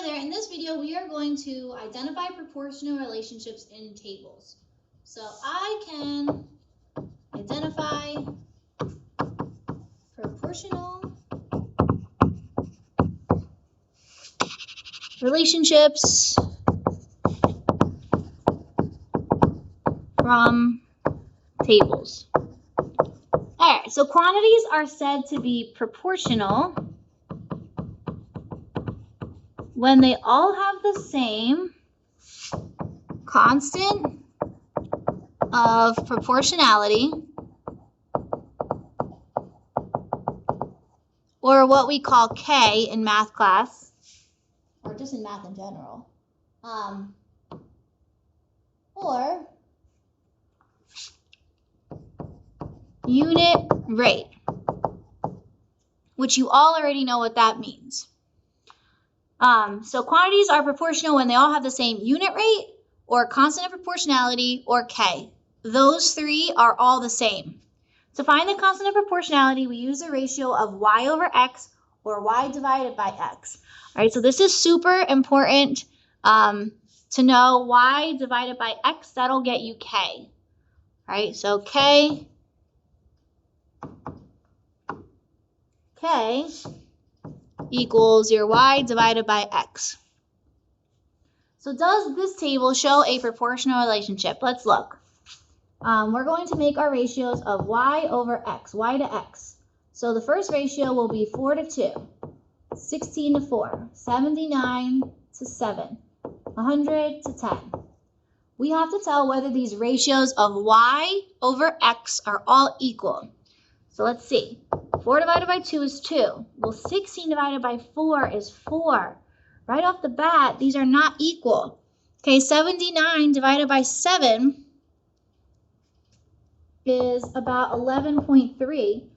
there, in this video we are going to identify proportional relationships in tables. So I can identify proportional relationships from tables. Alright, so quantities are said to be proportional when they all have the same constant of proportionality, or what we call K in math class, or just in math in general, or unit rate, which you all already know what that means. So quantities are proportional when they all have the same unit rate, or constant of proportionality, or K. Those three are all the same. To find the constant of proportionality, we use the ratio of y over x, or y divided by x. All right, so this is super important to know. Y divided by x, that'll get you K. All right, so K equals your y divided by x. So does this table show a proportional relationship? Let's look. We're going to make our ratios of y over x, y to x. So the first ratio will be 4 to 2, 16 to 4, 79 to 7, 100 to 10. We have to tell whether these ratios of y over x are all equal. So let's see. 4 divided by 2 is 2. Well, 16 divided by 4 is 4. Right off the bat, these are not equal. Okay, 79 divided by 7 is about 11.3.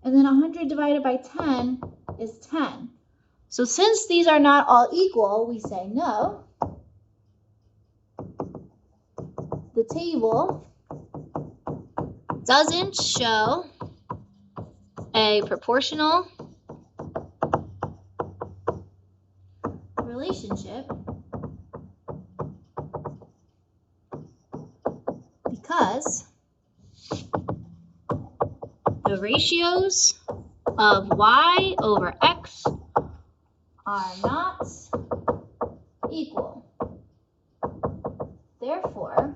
And then 100 divided by 10 is 10. So since these are not all equal, we say no. The table doesn't show a proportional relationship because the ratios of y over x are not equal. Therefore,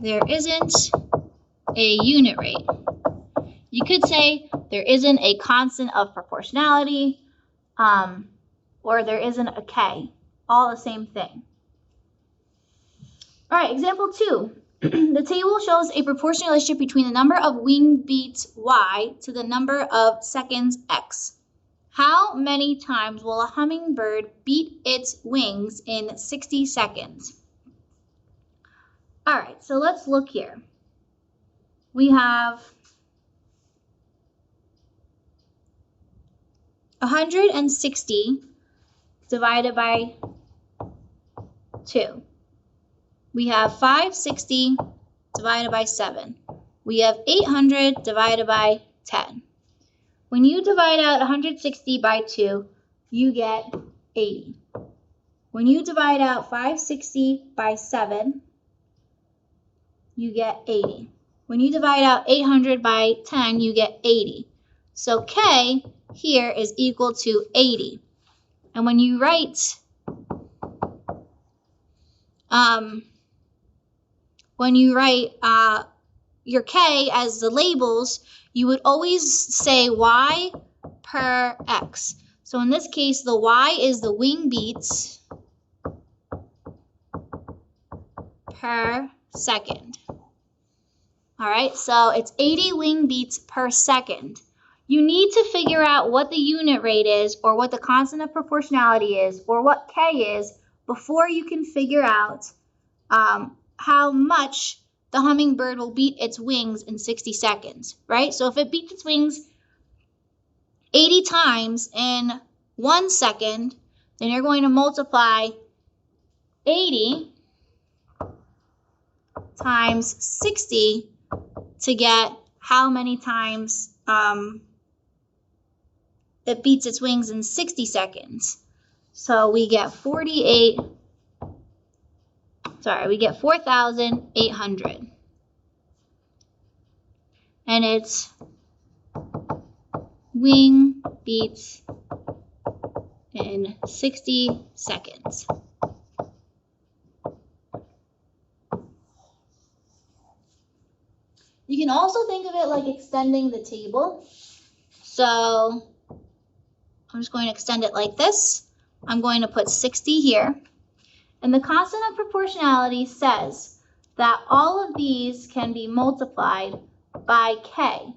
there isn't a unit rate. You could say there isn't a constant of proportionality, or there isn't a K. All the same thing. All right, example 2. The table shows a proportional relationship between the number of wing beats y to the number of seconds x. How many times will a hummingbird beat its wings in 60 seconds? All right, so let's look here. We have 160 divided by 2. We have 560 divided by 7. We have 800 divided by 10. When you divide out 160 by 2, you get 80. When you divide out 560 by 7, you get 80. When you divide out 800 by 10, you get 80. So K here is equal to 80. And when you write your K as the labels, you would always say y per x. So in this case, the y is the wing beats per second. All right, so it's 80 wing beats per second. You need to figure out what the unit rate is, or what the constant of proportionality is, or what K is, before you can figure out how much the hummingbird will beat its wings in 60 seconds, right? So if it beats its wings 80 times in 1 second, then you're going to multiply 80 times 60 to get how many times it beats its wings in 60 seconds. So we get 4,800. And its wing beats in 60 seconds. You can also think of it like extending the table. So I'm just going to extend it like this. I'm going to put 60 here. And the constant of proportionality says that all of these can be multiplied by k.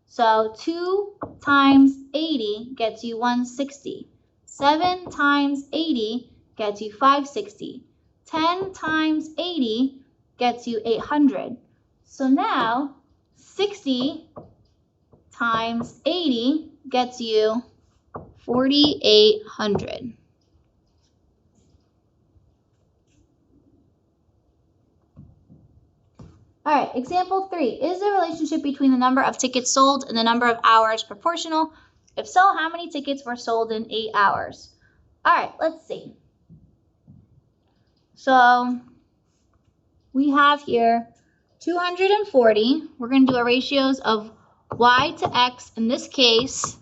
So 2 times 80 gets you 160. 7 times 80 gets you 560. 10 times 80 gets you 800. So now 60 times 80 gets you 4,800. All right, example 3. Is the relationship between the number of tickets sold and the number of hours proportional? If so, how many tickets were sold in 8 hours? All right, let's see. So we have here 240. We're going to do our ratios of y to x. In this case,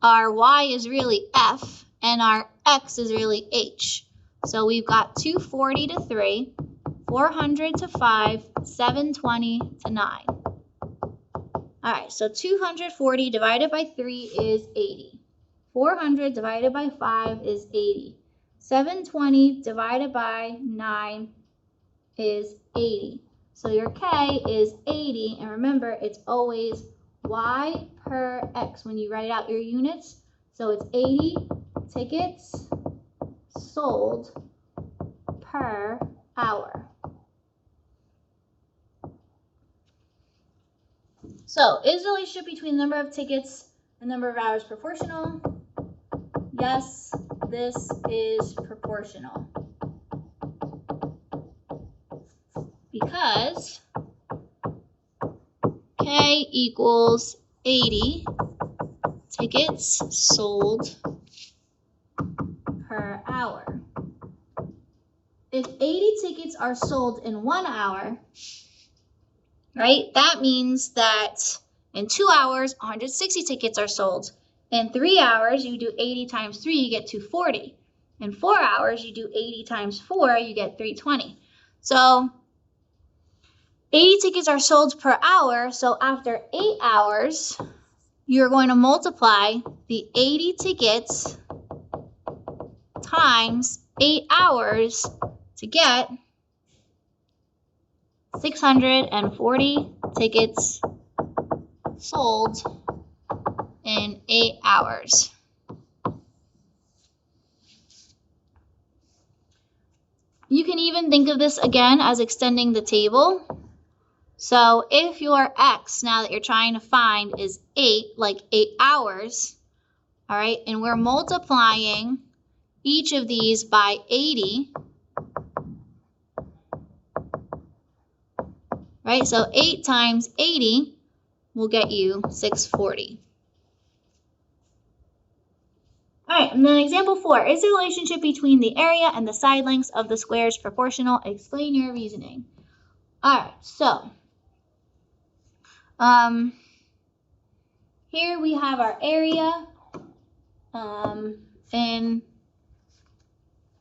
our y is really f, and our x is really h. So we've got 240 to 3, 400 to 5, 720 to 9. All right, so 240 divided by 3 is 80. 400 divided by 5 is 80. 720 divided by 9 is 80. So your K is 80, and remember, it's always Y per X when you write out your units. So it's 80 tickets sold per hour. So is the relationship between the number of tickets and number of hours proportional? Yes, this is proportional. Because K equals 80 tickets sold per hour. If 80 tickets are sold in 1 hour, right, that means that in 2 hours, 160 tickets are sold. In 3 hours, you do 80 times 3, you get 240. In 4 hours, you do 80 times 4, you get 320. So 80 tickets are sold per hour, so after 8 hours, you're going to multiply the 80 tickets times 8 hours to get 640 tickets sold in 8 hours. You can even think of this again as extending the table. So if your X, now that you're trying to find, is 8, like 8 hours, all right, and we're multiplying each of these by 80, right, so 8 times 80 will get you 640. All right, and then example 4, is the relationship between the area and the side lengths of the squares proportional? Explain your reasoning. All right, so here we have our area in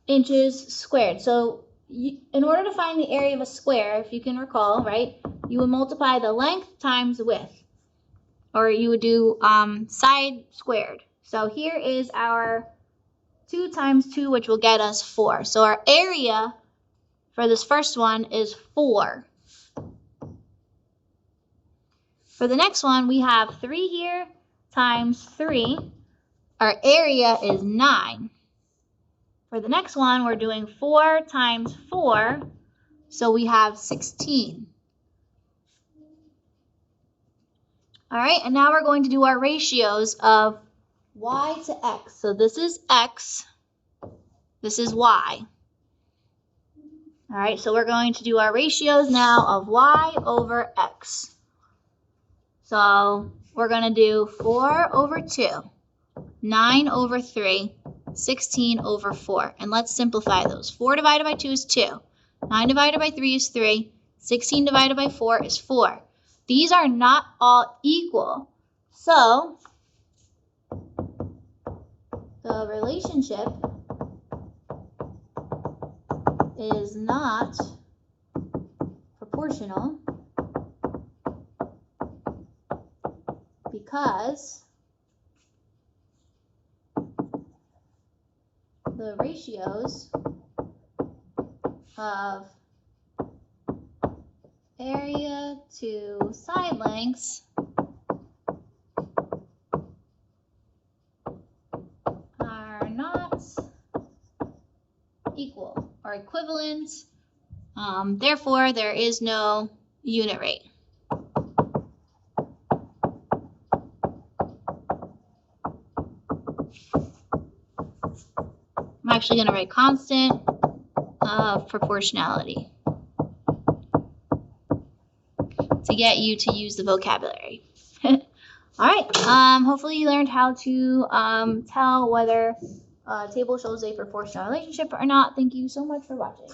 inches squared. So in order to find the area of a square, if you can recall, right, you would multiply the length times width, or you would do side squared. So here is our 2 times 2, which will get us 4. So our area for this first one is 4. For the next one, we have 3 here times 3. Our area is 9. For the next one, we're doing 4 times 4, so we have 16. All right, and now we're going to do our ratios of y to x. So this is x, this is y. All right, so we're going to do our ratios now of y over x. So we're going to do 4 over 2. 9 over 3, 16 over 4. And let's simplify those. 4 divided by 2 is 2. 9 divided by 3 is 3. 16 divided by 4 is 4. These are not all equal. So the relationship is not proportional because the ratios of area to side lengths are not equal or equivalent. Therefore, there is no unit rate. I'm actually going to write constant of proportionality to get you to use the vocabulary. All right. Hopefully you learned how to tell whether a table shows a proportional relationship or not. Thank you so much for watching.